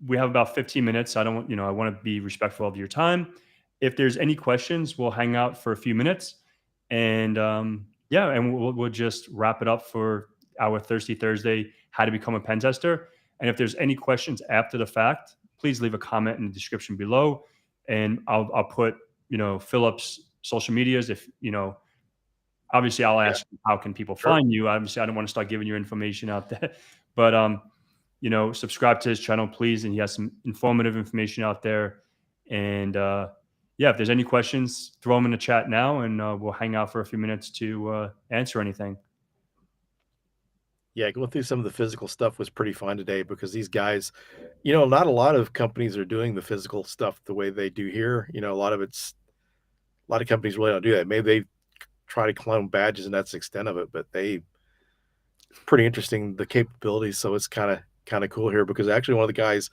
we have about 15 minutes. I don't want, I want to be respectful of your time. If there's any questions, we'll hang out for a few minutes. And yeah, and we'll just wrap it up for our Thirsty Thursday, how to become a pen tester. And if there's any questions after the fact, please leave a comment in the description below. And I'll put, Philip's social medias. If, obviously I'll yeah, ask how can people sure. find you. Obviously I don't want to start giving your information out there, but subscribe to his channel, please. And he has some informative information out there. And yeah, if there's any questions, throw them in the chat now, and we'll hang out for a few minutes to answer anything. Yeah, going through some of the physical stuff was pretty fun today because these guys, not a lot of companies are doing the physical stuff the way they do here. A lot of it's A lot of companies really don't do that. Maybe they try to clone badges and that's the extent of it, but it's pretty interesting, the capabilities. So it's kind of cool here because actually one of the guys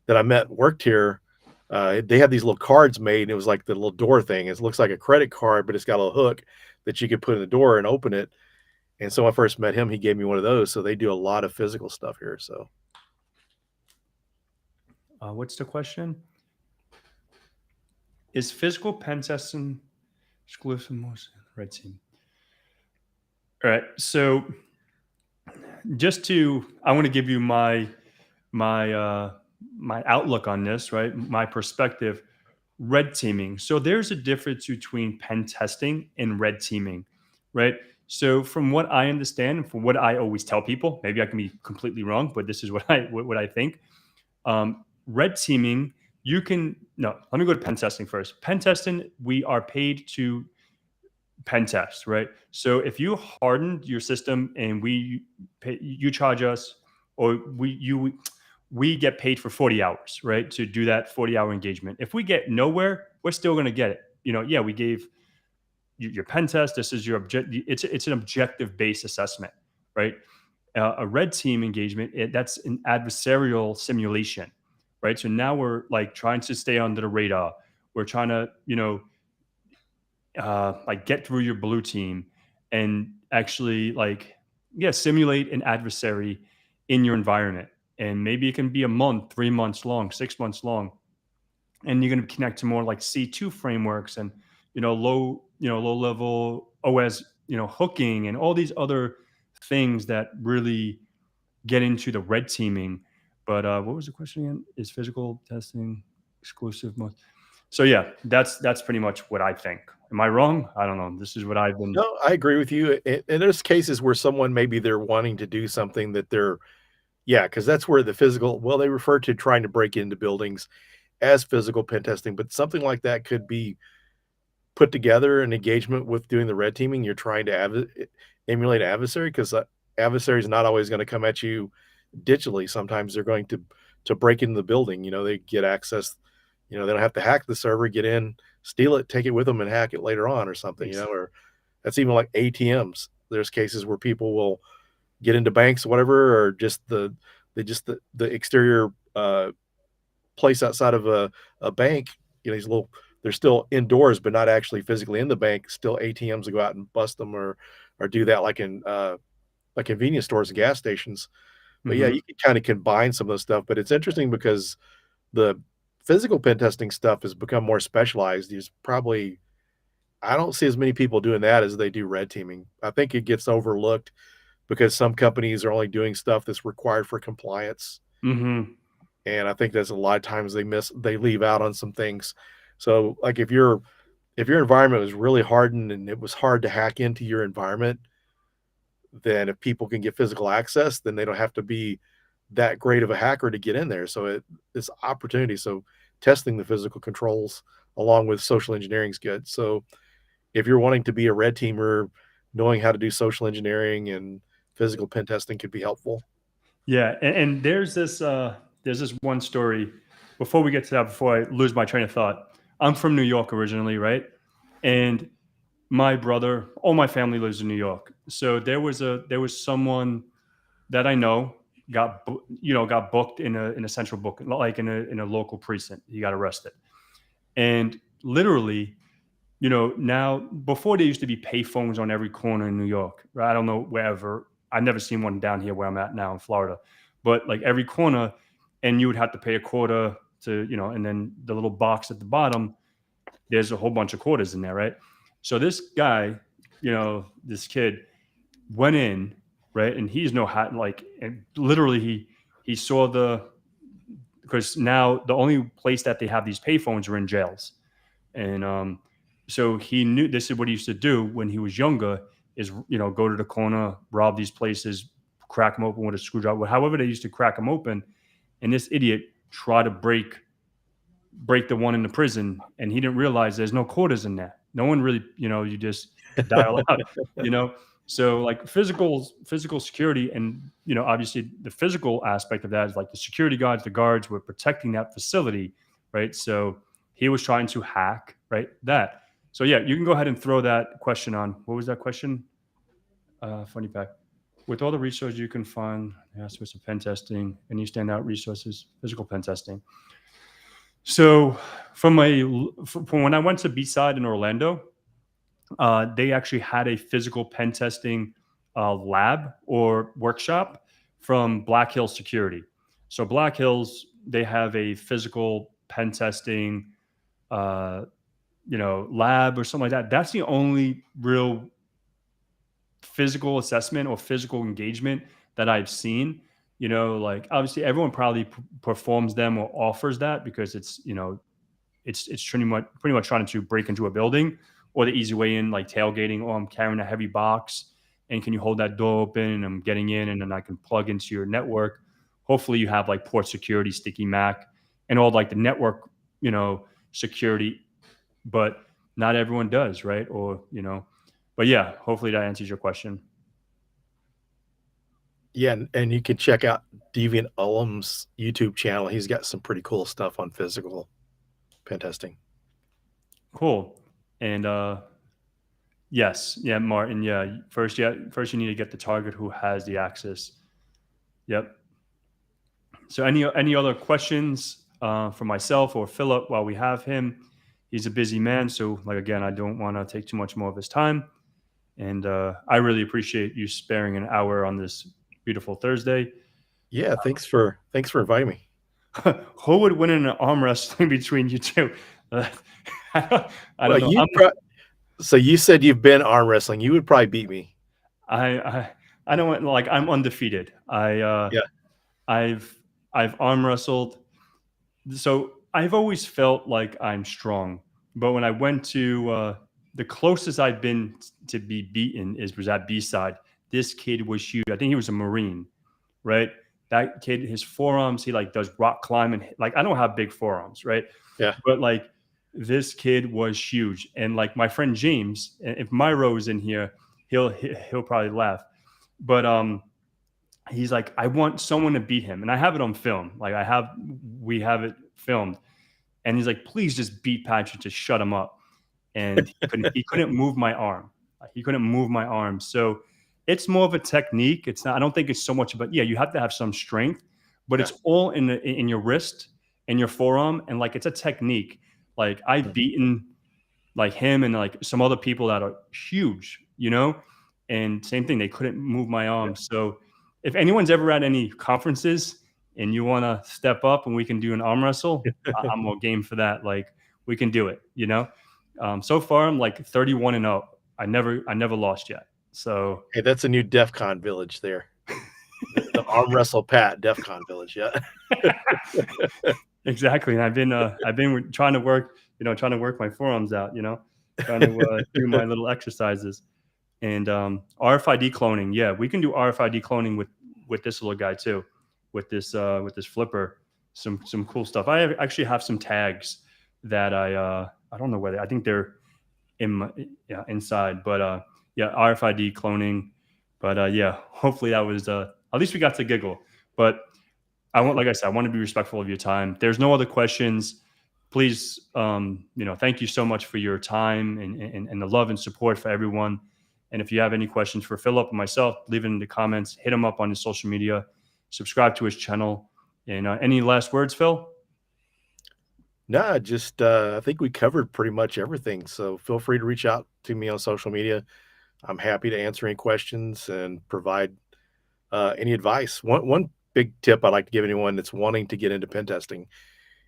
that I met worked here. They had these little cards made, and it was like the little door thing. It looks like a credit card, but it's got a little hook that you could put in the door and open it. And so when I first met him, he gave me one of those. So they do a lot of physical stuff here. So What's the question? Is physical pen testing exclusive most red team? All right. So I want to give you my outlook on this, right? My perspective. Red teaming. So there's a difference between pen testing and red teaming, right? So from what I understand, and from what I always tell people, maybe I can be completely wrong, but this is what I think. Red teaming, you can no. Let me go to pen testing first. Pen testing, we are paid to pen test, right? So if you hardened your system and you charge us, or we get paid for 40 hours, right? To do that 40-hour engagement. If we get nowhere, we're still going to get it. Yeah, we gave your pen test. This is your object. It's an objective based assessment, right? A red team engagement, that's an adversarial simulation, right? So now we're like trying to stay under the radar. We're trying to, like get through your blue team and actually simulate an adversary in your environment. And maybe it can be a month, 3 months long, 6 months long. And you're going to connect to more like C2 frameworks and, low level OS, hooking and all these other things that really get into the red teaming. But what was the question again? Is physical testing exclusive most? So yeah, that's pretty much what I think. Am I wrong? I don't know. This is what I've been. no, I agree with you. And there's cases where someone maybe they're wanting to do something that yeah, because that's where the physical, well, they refer to trying to break into buildings as physical pen testing, but something like that could be put together an engagement with doing the red teaming. You're trying to emulate an adversary because adversary is not always going to come at you digitally. Sometimes they're going to break into the building. They get access. They don't have to hack the server, get in, steal it, take it with them, and hack it later on or something. Or that's even like ATMs. There's cases where people will get into banks, whatever, or just the exterior place outside of a bank. These little, they're still indoors, but not actually physically in the bank. Still ATMs to go out and bust them or do that like in like convenience stores and gas stations. But yeah, Mhm. you can kind of combine some of those stuff. But it's interesting because the physical pen testing stuff has become more specialized. I don't see as many people doing that as they do red teaming. I think it gets overlooked because some companies are only doing stuff that's required for compliance. Mhm. And I think that's a lot of times they leave out on some things. So like if your environment was really hardened and it was hard to hack into your environment, then if people can get physical access, then they don't have to be that great of a hacker to get in there. So it's opportunity. So testing the physical controls along with social engineering is good. So if you're wanting to be a red teamer, knowing how to do social engineering and physical pen testing could be helpful. Yeah, and there's this one story. Before we get to that, before I lose my train of thought, I'm from New York originally, right? And my brother, all my family lives in New York. So there was someone that I know got booked in a central book, like in a local precinct. He got arrested, and literally, now before there used to be payphones on every corner in New York. Right? I don't know wherever. I've never seen one down here where I'm at now in Florida, but like every corner, and you would have to pay a quarter to, and then the little box at the bottom, there's a whole bunch of quarters in there, right? So this guy, this kid went in, right, and he's no hat, like, and literally he saw because now the only place that they have these payphones are in jails. And so he knew this is what he used to do when he was younger is, go to the corner, rob these places, crack them open with a screwdriver, however they used to crack them open. And this idiot tried to break the one in the prison, and he didn't realize there's no quarters in there. No one really, you just dial out, you know. So like physical security, and obviously the physical aspect of that is like the security guards, the guards were protecting that facility, right? So he was trying to hack, right, that. So yeah, you can go ahead and throw that question on. What was that question? Funny fact. With all the resources you can find, aspects of pen testing, any standout resources, physical pen testing. So from when I went to B-side in Orlando, they actually had a physical pen testing lab or workshop from Black Hills Security. So Black Hills, they have a physical pen testing, uh, lab or something like that. That's the only real physical assessment or physical engagement that I've seen. Like obviously everyone probably performs them or offers that because it's pretty much trying to break into a building, or the easy way in, like tailgating. Oh, I'm carrying a heavy box, and can you hold that door open? And I'm getting in, and then I can plug into your network. Hopefully, you have like port security, sticky Mac, and all like the network, security. But not everyone does, right? But yeah, hopefully that answers your question. Yeah, and you can check out Deviant Ullum's YouTube channel. He's got some pretty cool stuff on physical pen testing. Cool. And yes, yeah, Martin. Yeah, first you need to get the target who has the access. Yep. So any other questions for myself or Philip while we have him? He's a busy man, so like again, I don't want to take too much more of his time. And I really appreciate you sparing an hour on this beautiful Thursday. Yeah, thanks for inviting me. Who would win in an arm wrestling between you two? I Well, don't know. so you said you've been arm wrestling. You would probably beat me. I don't want, like, I'm undefeated. Yeah. I've arm wrestled. So I've always felt like I'm strong, but when I went to the closest I've been to be beaten was at B side. This kid was huge. I think he was a Marine, right? That kid, his forearms, he like does rock climbing. Like I don't have big forearms, right? Yeah. But like this kid was huge, and like my friend James, if Myro is in here, he'll probably laugh. But he's like, I want someone to beat him, and I have it on film. Like we have it filmed, and he's like, please just beat Patrick to shut him up. And he couldn't move my arm. He couldn't move my arm. So it's more of a technique. It's not. I don't think it's so much about, yeah, you have to have some strength, but Yeah. it's all in your wrist and your forearm, and like it's a technique. Like I've beaten like him and like some other people that are huge, and same thing, they couldn't move my Yeah. arm. So if anyone's ever at any conferences and you want to step up and we can do an arm wrestle, I'm all game for that. Like we can do it. So far I'm like 31-0. I never lost yet. So Hey, that's a new DEF CON village there. The arm wrestle Pat DEF CON village. Yeah. exactly. And I've been trying to work my forearms out, trying to do my little exercises. And RFID cloning, yeah, we can do RFID cloning with this little guy too, with this flipper. Some cool stuff. Actually have some tags that I don't know whether, I think they're inside, but yeah, RFID cloning. But yeah, hopefully that was at least we got to giggle. But like I said, I want to be respectful of your time. There's no other questions. Please, thank you so much for your time and the love and support for everyone. And if you have any questions for Philip and myself, leave it in the comments. Hit him up on his social media. Subscribe to his channel. And any last words, Phil? No, just I think we covered pretty much everything. So feel free to reach out to me on social media. I'm happy to answer any questions and provide any advice. One big tip I like to give anyone that's wanting to get into pen testing,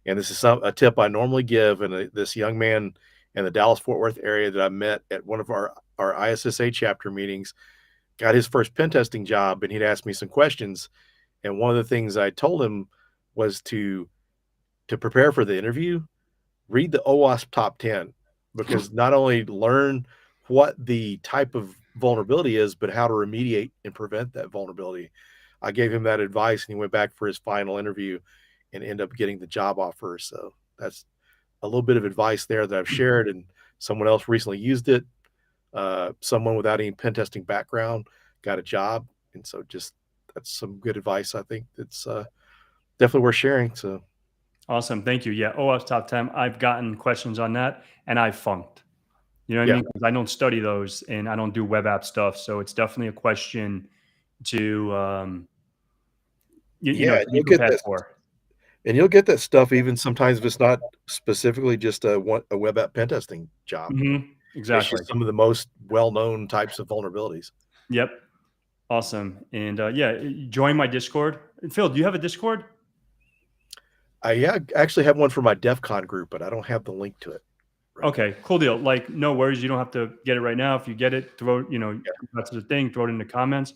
and this is a tip I normally give, and this young man in the Dallas Fort Worth area that I met at one of our ISSA chapter meetings got his first pen testing job, and he'd asked me some questions, and one of the things I told him was to prepare for the interview, read the OWASP top 10, because not only learn what the type of vulnerability is, but how to remediate and prevent that vulnerability. I gave him that advice, and he went back for his final interview and ended up getting the job offer. So that's a little bit of advice there that I've shared, and someone else recently used it. Someone without any pen testing background got a job. And so just that's some good advice. I think it's definitely worth sharing. So Awesome. Thank you. Yeah. OWASP top 10. I've gotten questions on that and I funked. You know what I Yeah. mean? 'Cause I don't study those and I don't do web app stuff. So it's definitely a question to, you know, Yeah, to be prepared for. and you'll get that stuff even sometimes if it's not specifically just a web app pen testing job. It's Exactly. just some of the most well-known types of vulnerabilities. Yep. Awesome. And yeah, join my Discord. Phil, do you have a Discord? I actually have one for my DEF CON group, but I don't have the link to it right now. Okay, cool deal. Like, no worries. You don't have to get it right now. If you get it, throw, you know, Yeah. that's the thing, throw it in the comments.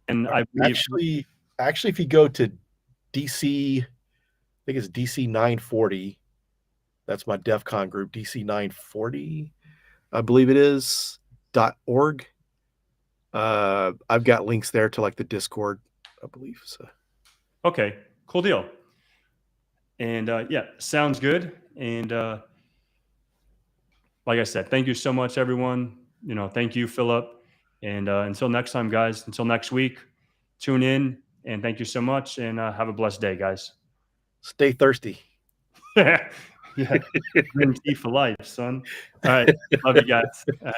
And I believe, Actually, if you go to DC, I think it's DC 940. That's my DEF CON group, DC 940, I believe it is, .org. I've got links there to like the Discord, I believe. So okay, cool deal. And yeah, sounds good. And like I said, thank you so much, everyone. You know, thank you, Philip. And until next time, guys, until next week, tune in and thank you so much. And have a blessed day, guys. stay thirsty. Yeah. Green tea for life, son. All right. Love you guys. All right.